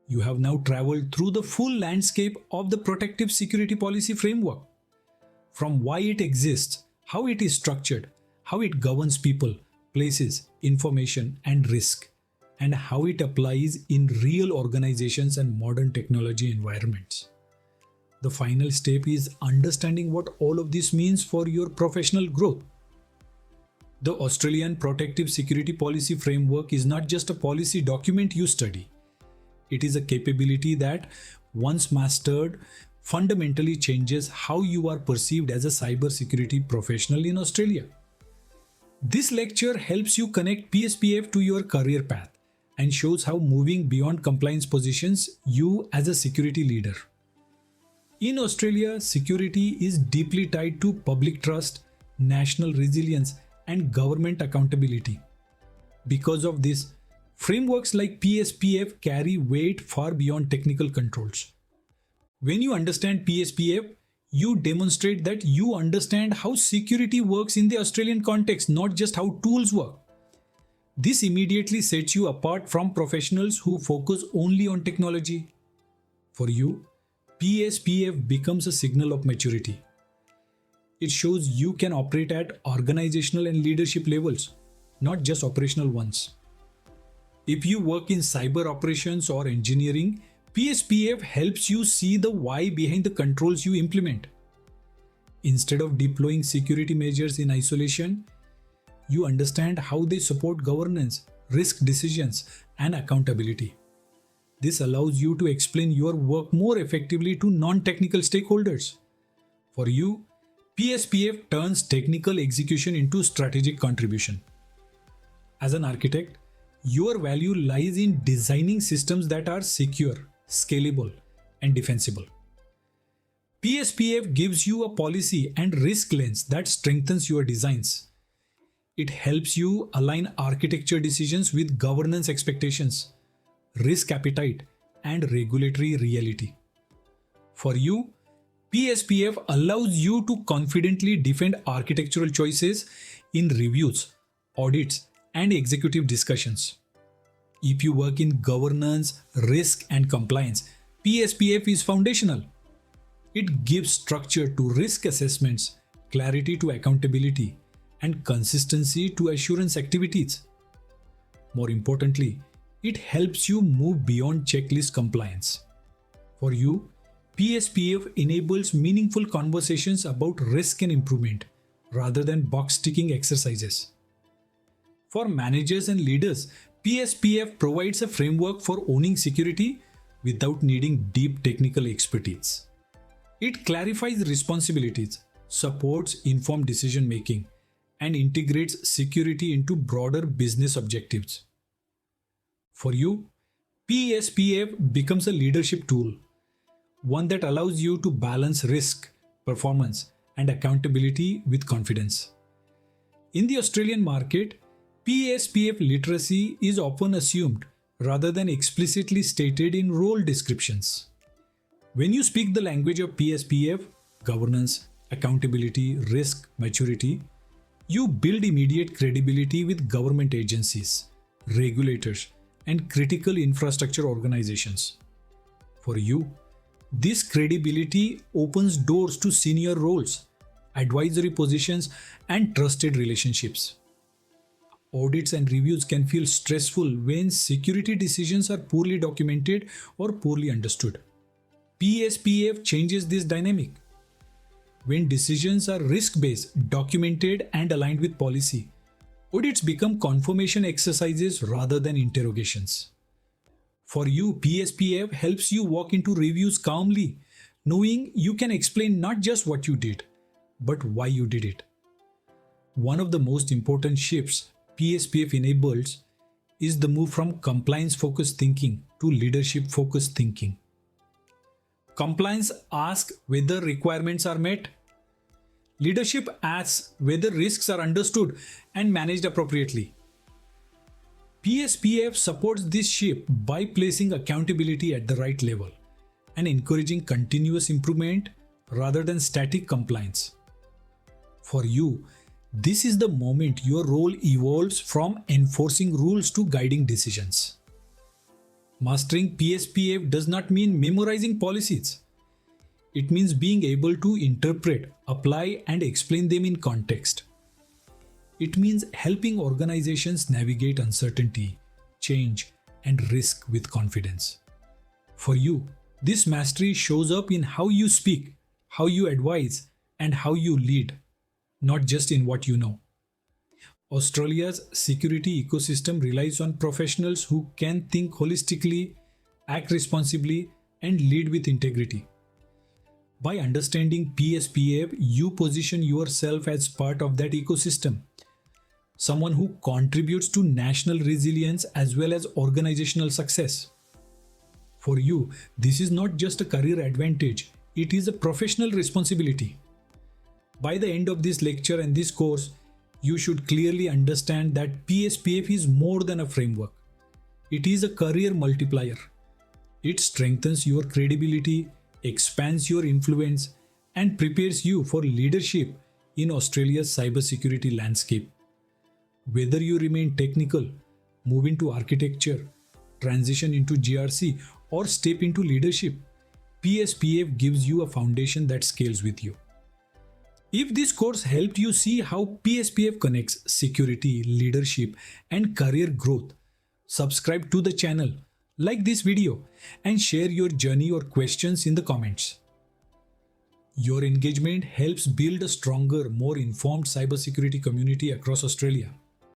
You have now traveled through the full landscape of the protective security policy framework. From why it exists, how it is structured, how it governs people, places, information, and risk, and how it applies in real organizations and modern technology environments. The final step is understanding what all of this means for your professional growth. The Australian Protective Security Policy Framework is not just a policy document you study. It is a capability that, once mastered, fundamentally changes how you are perceived as a cybersecurity professional in Australia. This lecture helps you connect PSPF to your career path and shows how moving beyond compliance positions you as a security leader. In Australia, security is deeply tied to public trust, national resilience, and government accountability. Because of this, frameworks like PSPF carry weight far beyond technical controls. When you understand PSPF, you demonstrate that you understand how security works in the Australian context, not just how tools work. This immediately sets you apart from professionals who focus only on technology. For you, PSPF becomes a signal of maturity. It shows you can operate at organizational and leadership levels, not just operational ones. If you work in cyber operations or engineering, PSPF helps you see the why behind the controls you implement. Instead of deploying security measures in isolation, you understand how they support governance, risk decisions, and accountability. This allows you to explain your work more effectively to non-technical stakeholders. For you, PSPF turns technical execution into strategic contribution. As an architect, your value lies in designing systems that are secure, scalable, and defensible. PSPF gives you a policy and risk lens that strengthens your designs. It helps you align architecture decisions with governance expectations, risk appetite, and regulatory reality. For you, PSPF allows you to confidently defend architectural choices in reviews, audits, and executive discussions. If you work in governance, risk, and compliance, PSPF is foundational. It gives structure to risk assessments, clarity to accountability, and consistency to assurance activities. More importantly, it helps you move beyond checklist compliance. For you, PSPF enables meaningful conversations about risk and improvement rather than box-ticking exercises. For managers and leaders, PSPF provides a framework for owning security without needing deep technical expertise. It clarifies responsibilities, supports informed decision-making, and integrates security into broader business objectives. For you, PSPF becomes a leadership tool, one that allows you to balance risk, performance, and accountability with confidence. In the Australian market, PSPF literacy is often assumed rather than explicitly stated in role descriptions. When you speak the language of PSPF, governance, accountability, risk, maturity, you build immediate credibility with government agencies, regulators, and critical infrastructure organizations. For you, this credibility opens doors to senior roles, advisory positions, and trusted relationships. Audits and reviews can feel stressful when security decisions are poorly documented or poorly understood. PSPF changes this dynamic. When decisions are risk-based, documented, and aligned with policy, audits become confirmation exercises rather than interrogations. For you, PSPF helps you walk into reviews calmly, knowing you can explain not just what you did, but why you did it. One of the most important shifts PSPF enables is the move from compliance-focused thinking to leadership-focused thinking. Compliance asks whether requirements are met. Leadership asks whether risks are understood and managed appropriately. PSPF supports this shift by placing accountability at the right level and encouraging continuous improvement rather than static compliance. For you, this is the moment your role evolves from enforcing rules to guiding decisions. Mastering PSPF does not mean memorizing policies. It means being able to interpret, apply, and explain them in context. It means helping organizations navigate uncertainty, change, and risk with confidence. For you, this mastery shows up in how you speak, how you advise, and how you lead, not just in what you know. Australia's security ecosystem relies on professionals who can think holistically, act responsibly, and lead with integrity. By understanding PSPF, you position yourself as part of that ecosystem, someone who contributes to national resilience as well as organizational success. For you, this is not just a career advantage, it is a professional responsibility. By the end of this lecture and this course, you should clearly understand that PSPF is more than a framework. It is a career multiplier. It strengthens your credibility, expands your influence, and prepares you for leadership in Australia's cybersecurity landscape. Whether you remain technical, move into architecture, transition into GRC, or step into leadership, PSPF gives you a foundation that scales with you. If this course helped you see how PSPF connects security, leadership, and career growth, subscribe to the channel, like this video, and share your journey or questions in the comments. Your engagement helps build a stronger, more informed cybersecurity community across Australia.